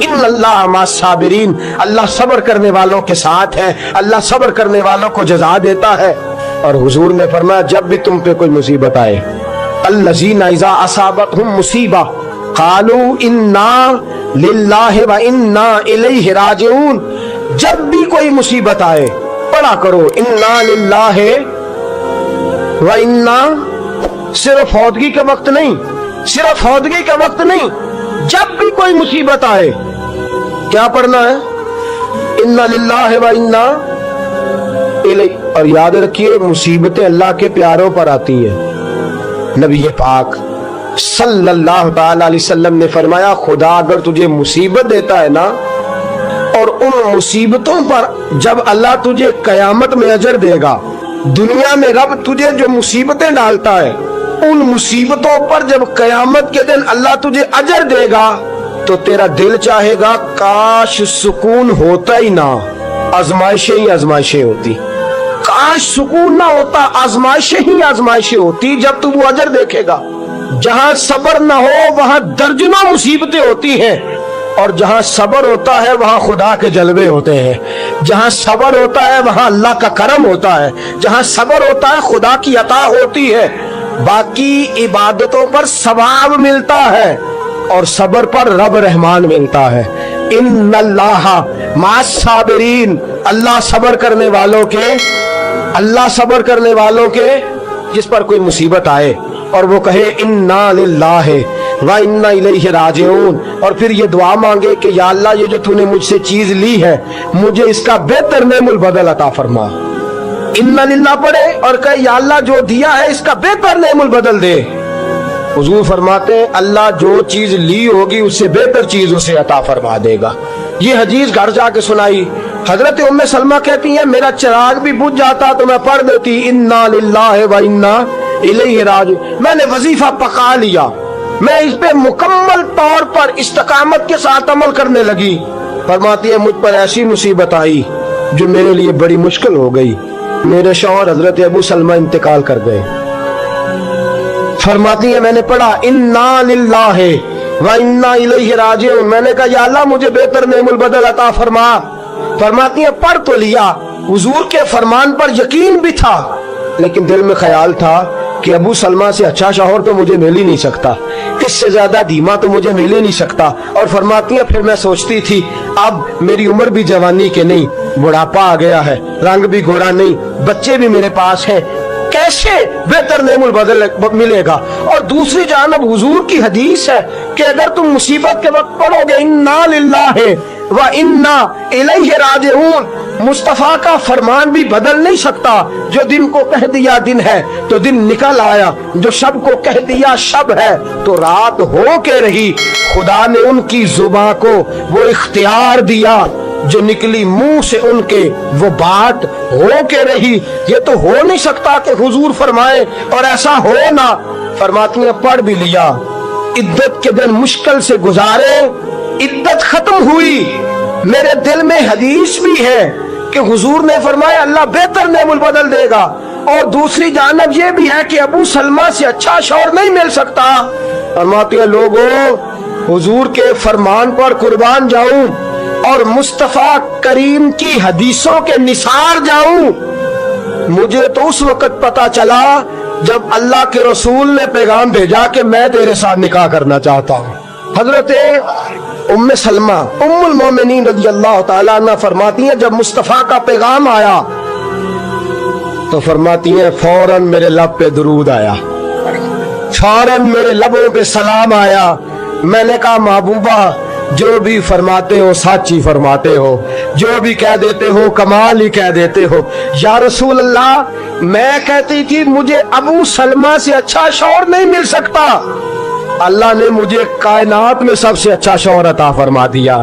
इन्न अल्लाह मअस साबिरीन, अल्लाह सब्र करने वालों के साथ है, अल्लाह सब्र करने वालों को जज़ा देता है। और हुजूर ने फरमाया जब भी तुम पे कोई मुसीबत आए, अल्लज़ीना इज़ा असाबतहुम मुसीबा क़ालू इन्ना लिल्लाहि व इन्ना इलैहि राजिऊन, जब भी कोई मुसीबत आए पढ़ा करो इन्ना लिल्लाहि व इन्ना, सिर्फ फौतगी के वक्त नहीं, सिर्फ फौतगी के वक्त नहीं, जब भी कोई मुसीबत आए क्या पढ़ना है? इन्ना लिल्लाहि व इन्ना इलैहि। और याद रखिए मुसीबतें अल्लाह के प्यारों पर आती हैं। नबी पाक सल्लल्लाहु ताला अलैहि वसल्लम ने फरमाया खुदा अगर तुझे मुसीबत देता है ना, और उन मुसीबतों पर जब अल्लाह तुझे कयामत में अजर देगा, दुनिया में रब तुझे जो मुसीबतें डालता है उन मुसीबतों पर जब कयामत के दिन अल्लाह तुझे अजर देगा तो तेरा दिल चाहेगा काश सुकून होता ही ना, आजमाइशें ही आजमाइशें होती, काश सुकून ना होता, आजमाइशें ही आजमाइशें होती। जब तू वो अजर देखेगा, जहां सब्र ना हो वहां दर्जनों मुसीबतें होती हैं, और जहां सब्र होता है वहां खुदा के जलवे होते हैं, जहां सब्र होता है वहां अल्लाह का करम होता है, जहां सब्र होता है खुदा की अता होती है। बाकी इबादतों पर सवाब मिलता है और सब्र पर रब रहमान मिलता है। इन्नल्लाह मअस साबिरीन, अल्लाह सब्र करने वालों के, अल्लाह सब्र करने वालों के, जिस पर कोई मुसीबत आए और वो कहे इन्ना लिल्लाहि व इन्ना इलैहि राजिऊन, और फिर ये दुआ मांगे कि या अल्लाह ये जो तूने मुझसे चीज ली है मुझे इसका बेहतर नेमुल बदल अता फरमा। इन्ना लिल्लाह पढ़े और कहे या अल्लाह जो दिया है इसका बेहतर नेमुल बदल दे। हुजूर फरमाते हैं अल्लाह जो चीज ली होगी उससे बेहतर चीज उसे अता फरमा देगा। ये हदीस घर जाके सुनाई। हजरत उम्मे सलमा कहती हैं मेरा चिराग भी बुझ जाता तो मैं पढ़ देती इन्ना लिल्लाहि व इन्ना इलैहि राजिऊन। मैंने वजीफा पका लिया, मैं इस पे मुकम्मल तौर पर इस्तकामत के साथ अमल करने लगी। फरमाती है मुझ पर ऐसी मुसीबत आई जो मेरे लिए बड़ी मुश्किल हो गई, मेरे शौहर हजरत अबू सलमा इंतकाल कर गए। फरमाती है मैंने पढ़ा इन्ना लिल्लाहि व इन्ना इलैहि राजिऊन, मैंने कहा या अल्लाह मुझे बेहतर नेमुल बदल अता फरमा। फरमाती है पढ़ तो लिया, हुजूर के फरमान पर यकीन भी था, लेकिन दिल में ख्याल था कि अबू सलमा से अच्छा शौहर तो मुझे मिल ही नहीं सकता, इससे ज्यादा धीमा तो मुझे मिल ही नहीं सकता। और फरमाती है फिर मैं सोचती थी अब मेरी उम्र भी जवानी के नहीं, बुढ़ापा आ गया है, रंग भी गोरा नहीं, बच्चे भी मेरे पास हैं, कैसे बेहतर नेमुल बदल मिलेगा। और दूसरी जानब हुजूर की हदीस है कि अगर तुम मुसीबत के वक्त पढ़ोगे इन्ना लिल्लाहि व इन्ना इलैहि राजिऊन, मुस्तफा का फरमान भी बदल नहीं सकता। जो दिन को कह दिया दिन है तो दिन निकल आया, जो शब को कह दिया शब है तो रात हो के रही। खुदा ने उनकी जुबां को वो इख्तियार दिया जो निकली मुंह से उनके वो बात हो के रही। ये तो हो नहीं सकता कि हुजूर फरमाए और ऐसा हो ना। फरमाती है पढ़ भी लिया, इद्दत के दिन मुश्किल से गुजारे, इद्दत खत्म हुई। मेरे दिल में हदीस भी है कि हुजूर ने फरमाया अल्लाह बेहतर नेमुल बदल देगा। और दूसरी जानब ये भी है कि अबू सलमा से अच्छा शौहर नहीं मिल सकता। फरमाती है लोगों हुजूर के फरमान पर कुर्बान जाऊं और मुस्तफा करीम की हदीसों के निसार जाऊं। मुझे तो उस वक्त पता चला जब अल्लाह के रसूल ने पैगाम भेजा कि मैं तेरे साथ निकाह करना चाहता हूँ। हजरत उम्मे सलमा उम्मुल मोमिनीन रज़ियल्लाहु ताला अन्हा फरमाती हैं जब मुस्तफा का पैगाम आया तो फरमाती हैं फौरन मेरे लब पे दुरूद आया, फौरन मेरे लबों पे सलाम आया। मैंने कहा महबूबा जो भी फरमाते हो सच ही फरमाते हो, जो भी कह देते हो कमाल ही कह देते हो। या रसूल अल्लाह मैं कहती थी मुझे अबू सलमा से अच्छा शौहर नहीं मिल सकता, अल्लाह ने मुझे कायनात में सबसे अच्छा शौहर अता फरमा दिया।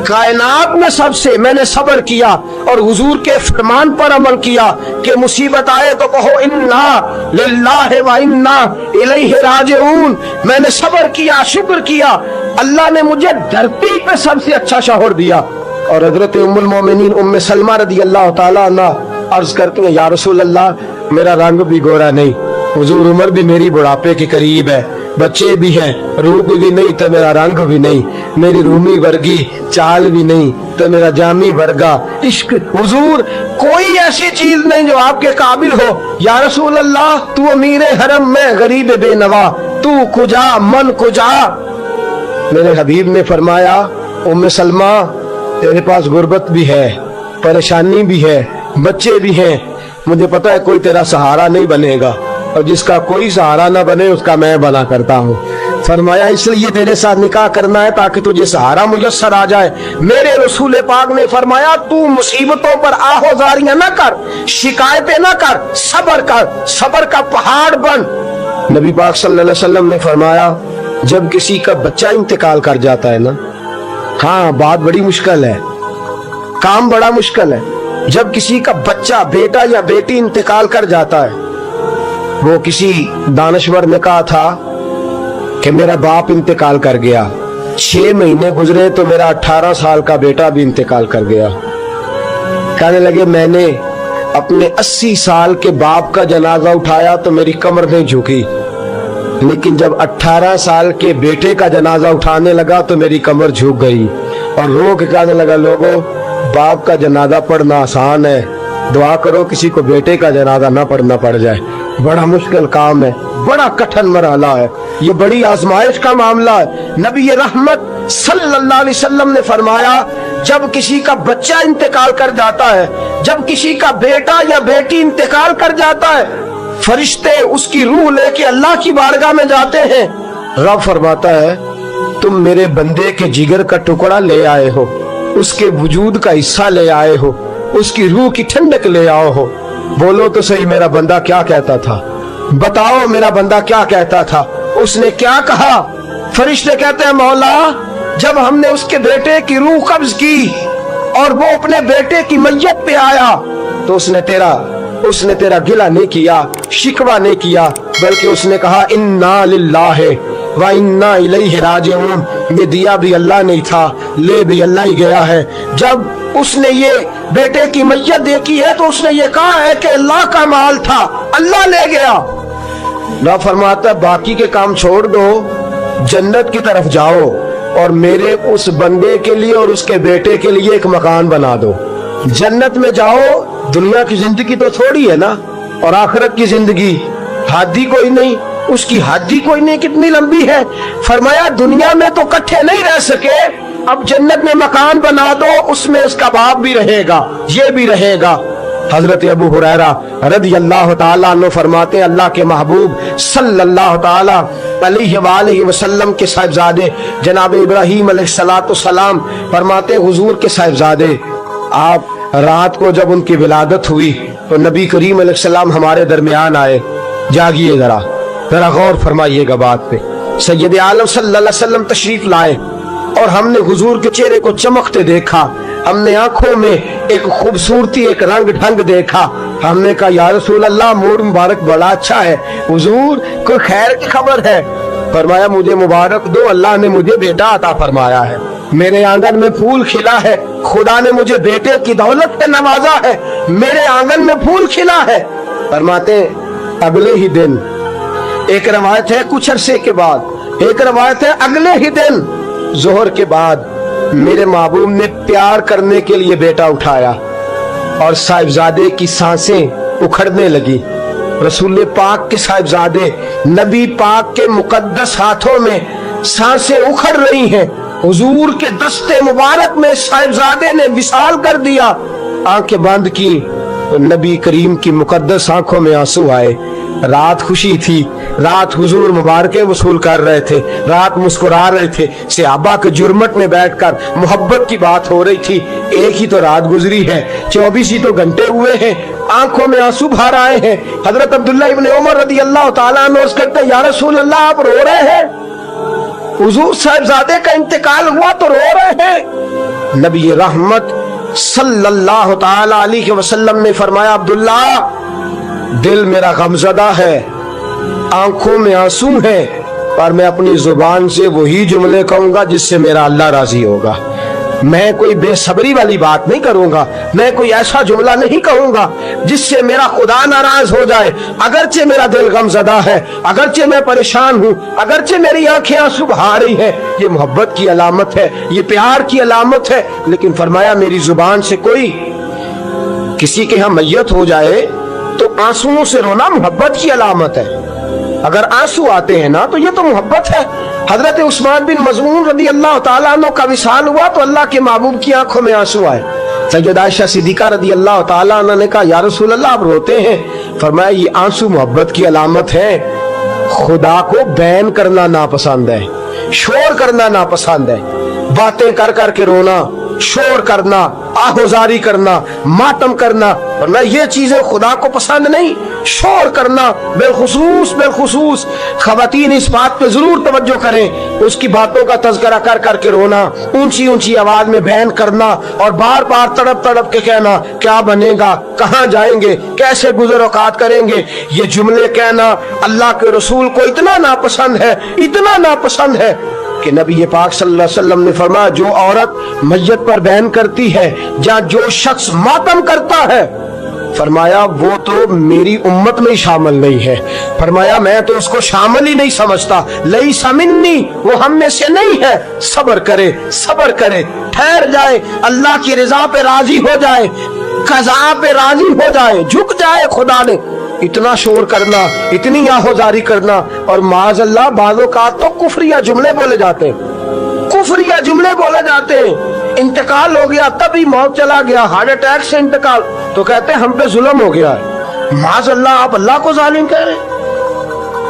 कायनात में सबसे मैंने सब्र किया और हुजूर के फरमान पर अमल किया कि मुसीबत आए तो कहो इन्ना लिल्लाहि व इन्ना इलैहि राजिऊन। मैंने सब्र किया, शुक्र किया, अल्लाह ने मुझे धरती पे सबसे अच्छा शौहर दिया। और हजरत उम्मुल मोमिनीन उम्मे सलमा रज़ियल्लाहु ताला अन्हा अर्ज करती हैं या रसूल अल्लाह मेरा रंग भी गोरा नहीं, हुजूर उम्र भी मेरी बुढ़ापे के करीब है, बच्चे भी हैं, रूप भी नहीं तो मेरा रंग भी नहीं, मेरी रूमी वर्गी चाल भी नहीं तो मेरा जामी वर्गा इश्क। हुजूर कोई ऐसी चीज नहीं जो आपके काबिल हो। या रसूल अल्लाह तू अमीर हरम में गरीब बेनवा, तू कुजा मन कुजा। मेरे हबीब ने फरमाया उम्मे सलमा तेरे पास गुर्बत भी है, परेशानी भी है, बच्चे भी हैं, मुझे पता है कोई तेरा सहारा नहीं बनेगा, और जिसका कोई सहारा ना बने उसका मैं बना करता हूँ। फरमाया इसलिए तेरे साथ निकाह करना है ताकि तुझे सहारा मुयस्सर आ जाए। मेरे रसूल पाक ने फरमाया तू मुसीबतों पर आहोजारियां ना कर, शिकायतें ना कर, सब्र कर, सब्र का पहाड़ बन। नबी पाक सल्लल्लाहु अलैहि वसल्लम ने फरमाया जब किसी का बच्चा इंतकाल कर जाता है ना, हाँ बात बड़ी मुश्किल है, काम बड़ा मुश्किल है। जब किसी का बच्चा बेटा या बेटी इंतकाल कर जाता है, वो किसी दानश्वर ने कहा था कि मेरा बाप इंतकाल कर गया, 6 महीने गुजरे तो मेरा 18 साल का बेटा भी इंतकाल कर गया। कहने लगे मैंने अपने 80 साल के बाप का जनाजा उठाया तो मेरी कमर नहीं झुकी, लेकिन जब 18 साल के बेटे का जनाजा उठाने लगा तो मेरी कमर झुक गई और रो के कहने लगा लोगों बाप का जनाजा पढ़ना आसान है, दुआ करो किसी को बेटे का जनाजा ना पढ़ना पड़ जाए। बड़ा मुश्किल काम है, बड़ा कठिन मरहला है, ये बड़ी आजमाइश का मामला है। नबी रहमत सल्लल्लाहु अलैहि वसल्लम ने फरमाया जब किसी का बच्चा इंतकाल कर जाता है, जब किसी का बेटा या बेटी इंतकाल कर जाता है, फरिश्ते उसकी रूह लेके अल्लाह की बारगाह में जाते हैं। रब फरमाता है तुम मेरे बंदे के जिगर का टुकड़ा ले आए हो, उसके वजूद का हिस्सा ले आए हो, उसकी रूह की ठंडक ले आओ हो। बोलो तो सही मेरा बंदा क्या कहता था, बताओ मेरा बंदा क्या कहता था, उसने क्या कहा? फरिश्ते कहते हैं मौला जब हमने उसके बेटे की रूह कब्ज की और वो अपने बेटे की मैयत पे आया तो उसने तेरा गिला नहीं किया, शिकवा नहीं किया, बल्कि उसने कहा इन्ना लिल्लाहि व इन्ना इलैहि राजिऊन। ये दिया भी अल्लाह नहीं था, ले भी अल्लाह ही गया है। जब उसने ये बेटे की मैयत देखी है तो उसने ये कहा है कि अल्लाह का माल था, अल्लाह ले गया। रब फरमाता है बाकी के काम छोड़ दो, जन्नत की तरफ जाओ और मेरे उस बंदे के लिए और उसके बेटे के लिए एक मकान बना दो। जन्नत में जाओ, दुनिया की जिंदगी तो थोड़ी है ना, और आखिरत की जिंदगी हादी कोई नहीं, उसकी हादी कोई नहीं, कितनी लंबी है। फरमाया दुनिया में तो इकट्ठे नहीं रह सके, अब जन्नत में मकान बना दो, उसमें उसका बाप भी रहेगा, ये भी रहेगा। हजरत अबू हुरैरा रदियल्लाहु ताला अन्हु फरमाते हैं अल्लाह के महबूब सल्लल्लाहु ताला अलैहि वसल्लम के साहिबजादे जनाब इब्राहीम अलैहिस्सलातु सलाम फरमाते हुजूर के साहिबजादे आप रात को जब उनकी विलादत हुई तो नबी करीम अलैहिस्सलाम हमारे दरमियान आए। जागिए जरा गौर फरमाइएगा बात पे। सैयद आलम सल्लल्लाहु अलैहि वसल्लम तशरीफ लाए और हमने हुजूर के चेहरे को चमकते देखा, हमने आंखों में एक खूबसूरती, एक रंग ढंग देखा। हमने कहा या रसूल अल्लाह मूड मुबारक बड़ा अच्छा है, हुजूर कोई खैर की खबर है? फरमाया मुझे मुबारक दो, अल्लाह ने मुझे बेटा अता फरमाया है, मेरे आंगन में फूल खिला है, खुदा ने मुझे बेटे की दौलत से नवाजा है, मेरे आंगन में फूल खिला है। फरमाते अगले ही दिन, एक रवायत है कुछ अरसे के बाद, एक रवायत है अगले ही दिन जोहर के बाद मेरे महबूब ने प्यार करने के लिए बेटा उठाया और साहिबजादे की सांसें उखड़ने लगी। रसूल पाक के साहिबजादे नबी पाक के मुकद्दस हाथों में सांसें उखड़ रही हैं। हुजूर के दस्ते मुबारक में साहिबजादे ने विसाल कर दिया। आंखें बंद की तो नबी करीम की मुकद्दस आंखों में आंसू आए। रात खुशी थी, रात हुजूर मुबारके वसूल कर रहे थे, रात मुस्कुरा रहे थे, सहाबा के जुर्मट में बैठकर मोहब्बत की बात हो रही थी। एक ही तो रात गुजरी है, 24 ही तो घंटे हुए हैं, आंखों में आंसू भर आए हैं। हजरत अब्दुल्लाह इब्न उमर रदियल्लाहु ताला अन्हु कहते हैं या रसूल अल्लाह आप रो रहे हैं? हुजूर साहिबजादे का इंतकाल हुआ तो रो रहे हैं। नबी रहमत सल्लल्लाहु ताला अलैहि वसल्लम ने फरमाया अब्दुल्ला दिल मेरा गमज़दा है, आंखों में आंसू है, पर मैं अपनी जुबान से वही जुमले कहूंगा जिससे मेरा अल्लाह राजी होगा। मैं कोई बेसब्री वाली बात नहीं करूंगा, मैं कोई ऐसा जुमला नहीं कहूंगा जिससे मेरा खुदा नाराज हो जाए। अगरचे मेरा दिल गमज़दा है, अगरचे मैं परेशान हूँ, अगरचे मेरी आंखें आंसू बहा रही हैं, ये मोहब्बत की अलामत है, ये प्यार की अलामत है। लेकिन फरमाया मेरी जुबान से कोई किसी के यहाँ मैयत हो जाए तो आंसुओं से रोना मोहब्बत की अलामत है। अगर आंसू आते हैं ना तो ये तो मोहब्बत है। हजरत उस्मान बिन मज़ऊन रज़ी अल्लाह ताला अन्हु का विसाल हुआ तो अल्लाह के महबूब की आंखों में आंसू आए। सैयदा आयशा सिद्दीक़ा रज़ी अल्लाह ताला अन्हा ने कहा या रसूल अल्लाह आप रोते हैं? फरमाया ये आंसू मोहब्बत की अलामत है। खुदा को बैन करना नापसंद है, शोर करना नापसंद है, बातें कर कर के रोना, शोर करना, आहोजारी करना, मातम करना, वरना ये चीजें खुदा को पसंद नहीं। शोर करना बिलखुसूस खवातीन इस बात पे जरूर तवज्जो करें, उसकी बातों का तज़किरा कर कर के रोना, ऊंची ऊंची आवाज में बयान करना और बार बार तड़प तड़प के कहना क्या बनेगा, कहाँ जाएंगे, कैसे गुज़र औक़ात करेंगे, ये जुमले कहना अल्लाह के रसूल को इतना नापसंद है, इतना नापसंद है कि नबी पाक सल्लल्लाहु अलैहि वसल्लम ने फरमाया जो औरत मैयत पर बयान करती है या जो शख्स मातम करता है, फरमाया वो तो मेरी उम्मत में ही शामिल नहीं है। फरमाया मैं तो उसको शामिल ही नहीं समझता। लईसा मिन्नी, वो हम में से नहीं है। सब्र करे, सब्र करे, ठहर जाए, अल्लाह की रजा पे राजी हो जाए, कज़ा पे राजी हो जाए, झुक जाए खुदा ने। इतना शोर करना, इतनी आहोजारी करना, और माज़अल्लाह बाज़ों का तो कुफरिया जुमले बोले जाते हैं, कुफरिया जुमले बोले जाते हैं। इंतकाल हो गया, तभी मौत चला गया, हार्ट अटैक से इंतकाल, तो कहते हैं हम पे जुल्म हो गया है। माज़अल्लाह आप अल्लाह को जालिम कह रहे,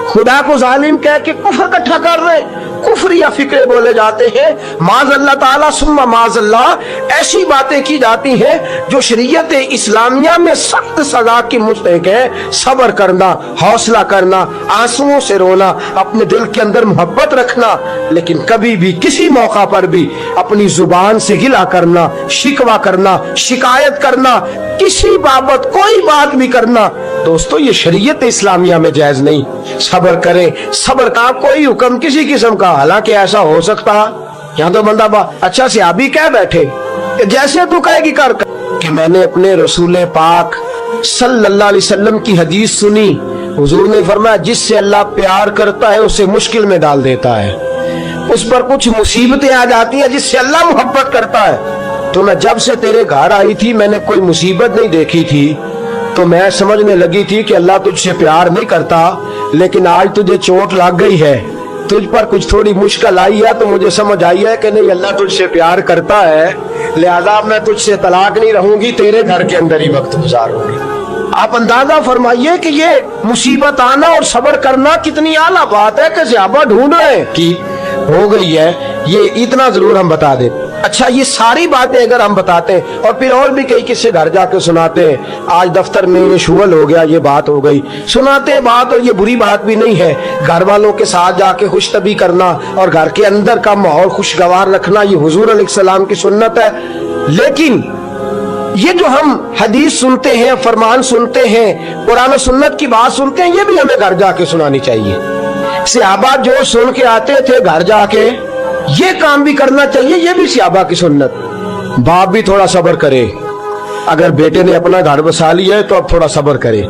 खुदा को जालिम कह के कुफर इकट्ठा कर रहे, कुफरिया फिक्रे बोले जाते हैं। माज़अल्लाह ताला सुम्मा माज़अल्लाह ऐसी बातें की जाती हैं जो शरीयत इस्लामिया में सख्त सजा की मुस्तहक है। सब्र करना, हौसला करना, आंसुओं से रोना, अपने दिल के अंदर मोहब्बत रखना, लेकिन कभी भी किसी मौका पर भी अपनी जुबान से गिला करना, शिकवा करना, शिकायत करना, किसी बाबत कोई बात भी करना, दोस्तों ये शरीयत इस्लामिया में जायज नहीं। सब्र करें, सब्र का कोई हुक्म किसी किस्म का, हालांकि ऐसा हो सकता यहाँ तो बंदा अच्छा से अभी कह बैठे जैसे तू कहेगी कर कि मैंने अपने रसूल पाक सल्लल्लाहु अलैहि वसल्लम की हदीस सुनी, हुजूर ने फरमाया जिससे अल्लाह प्यार करता है उसे मुश्किल में डाल देता है, उस पर कुछ मुसीबतें आ जाती हैं जिससे अल्लाह मोहब्बत करता है। तो मैं जब से तेरे घर आई थी मैंने कोई मुसीबत नहीं देखी थी, तो मैं समझने लगी थी कि अल्लाह तुझसे प्यार नहीं करता, लेकिन आज तुझे चोट लग गई है, तुझ पर कुछ थोड़ी मुश्किल आई है, तो मुझे समझ आई है कि नहीं अल्लाह तुझसे प्यार करता है, लिहाजा मैं तुझसे तलाक नहीं रहूंगी, तेरे घर के अंदर ही वक्त गुजारूंगी। आप अंदाजा फरमाइए कि ये मुसीबत आना और सब्र करना कितनी आला बात है कि ज़्यादा ढूंढ रहे हैं कि हो गई है। ये इतना जरूर हम बता दें। अच्छा ये सारी बातें अगर हम बताते हैं और फिर और भी कई किस्से घर जाके सुनाते हैं, आज दफ्तर में ये शुगल हो गया, ये बात हो गई, सुनाते हैं बात, और ये बुरी बात भी नहीं है। घर वालों के साथ जाके खुशतबी करना और घर के अंदर का माहौल खुशगवार रखना, ये हुजूर अलैहिस्सलाम की सुन्नत है। लेकिन ये जो हम हदीस सुनते हैं, फरमान सुनते हैं, कुरान और सुन्नत की बात सुनते हैं, ये भी हमें घर जाके सुनानी चाहिए। सहाबा जो सुन के आते थे घर जाके ये काम भी करना चाहिए, ये भी सहाबा की सुन्नत। बाप भी थोड़ा सब्र करे, अगर बेटे ने अपना घर बसा लिया है तो अब थोड़ा सब्र करे,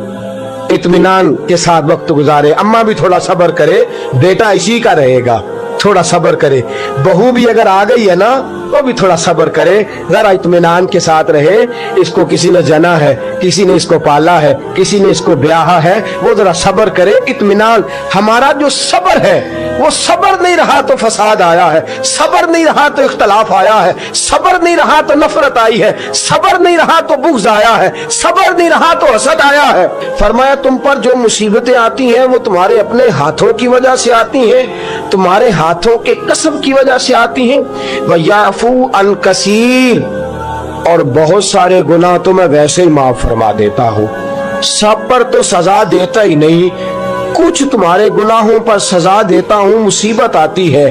इत्मीनान के साथ वक्त गुजारे। अम्मा भी थोड़ा सब्र करे, बेटा इसी का रहेगा, थोड़ा सब्र करे। बहू भी अगर आ गई है ना तो भी थोड़ा सब्र करे, जरा इत्मीनान के साथ रहे। इसको किसी ने जना है, किसी ने इसको पाला है, किसी ने इसको ब्याहा है, वो जरा सब्र करे, इत्मीनान। हमारा जो सब्र है वो सब्र नहीं रहा तो फसाद आया है, सब्र नहीं रहा तो इख्तलाफ आया है, सब्र नहीं रहा तो नफरत आई है, सब्र नहीं रहा तो बुग़्ज़ आया है, सब्र नहीं रहा तो हसद आया है। फरमाया तुम पर जो मुसीबतें आती हैं वो तुम्हारे अपने हाथों की वजह से आती हैं, तुम्हारे हाथों के कसब की वजह से आती हैं। वयाफू अन कसीर, और बहुत सारे गुनाह तो मैं वैसे ही माफ फरमा देता हूँ। सब पर तो सजा देता ही नहीं, कुछ तुम्हारे गुनाहों पर सजा देता हूँ। मुसीबत आती है,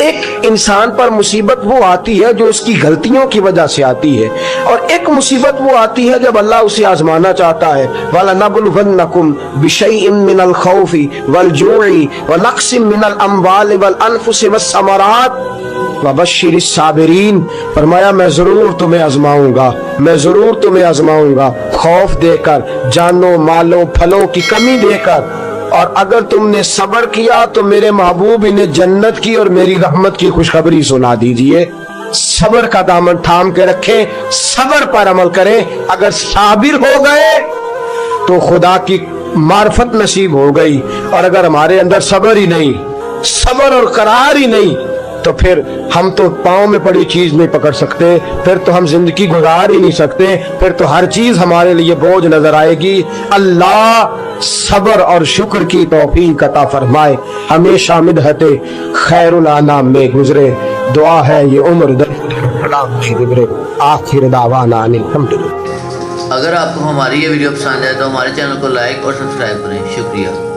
ایک انسان پر مصیبت وہ آتی ہے جو اس کی غلطیوں کی وجہ سے آتی ہے، اور ایک مصیبت وہ آتی ہے جب اللہ اسے آزمانا چاہتا ہے۔ وَلَنَبْلُوَنَّكُمْ بِشَيْءٍ مِّنَ الْخَوْفِ وَالْجُوعِ وَنَقْصٍ مِّنَ الْأَمْوَالِ وَالْأَنفُسِ وَالثَّمَرَاتِ وَبَشِّرِ الصَّابِرِينَ، فرمایا میں ضرور تمہیں آزماؤں گا، میں ضرور تمہیں آزماؤں گا، خوف دے کر، جانوں مالوں پھلوں کی کمی دے کر، اور اگر تم نے صبر کیا تو میرے محبوب انہیں جنت کی اور میری رحمت کی خوشخبری سنا دیجئے۔ صبر کا دامن تھام کے رکھیں، صبر پر عمل کریں، اگر صابر ہو گئے تو خدا کی معرفت نصیب ہو گئی، اور اگر ہمارے اندر صبر ہی نہیں، صبر اور قرار ہی نہیں، تو پھر ہم تو پاؤں میں پڑی چیز نہیں پکڑ سکتے، پھر تو ہم زندگی گزار ہی نہیں سکتے، پھر تو ہر چیز ہمارے لیے بوجھ نظر آئے گی۔ اللہ صبر اور شکر کی توفیق عطا فرمائے، ہمیشہ مدحت خیر الانام میں گزرے، دعا ہے یہ عمر گزرے۔ آخر دعوانا ان الحمدللہ۔ اگر آپ کو ہماری یہ ویڈیو پسند ہے تو ہمارے چینل کو لائک اور سبسکرائب کریں، شکریہ۔